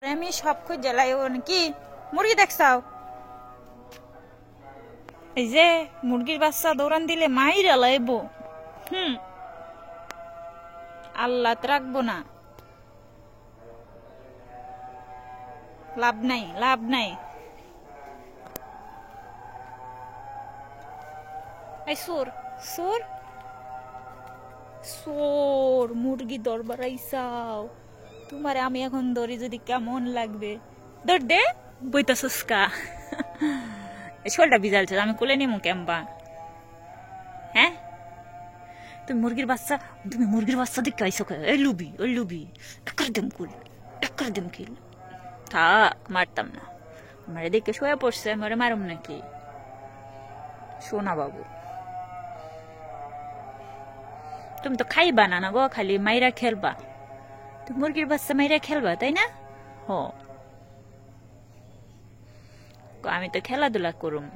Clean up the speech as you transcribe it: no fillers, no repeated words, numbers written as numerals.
আমি সব খুঁজে জ্বালাই নাকি মুরগি দেখছাও এই যে মুরগির বাচ্চা দৌড়ান দিলে মাইরা লাইব আল্লাহ রাখবো না লাভ নাই এই সুর সুর সোর মুরগি দরবার আইসাও তোমারে আমি এখন ধরি যদি কেমন লাগবে ধর দে বইতা সুস্কা শোলটা বিজালছে আমি কোলে নিমু কেমবা হ্যাঁ তুমি মুরগির বাচ্চা দেখে আইসো ওই লুবি টাক্কর দেম কিল থাক মারতাম না মারে দেখে শোয়া পড়ছে মারে মারুম নাকি সোনা বাবু তুমি তো খাইবা না গো খালি মাইরা খেলবা তুমি মুরগির বাচ্চা মাইরা খেলবা তাই না হ আমি তো খেলাধুলা করুম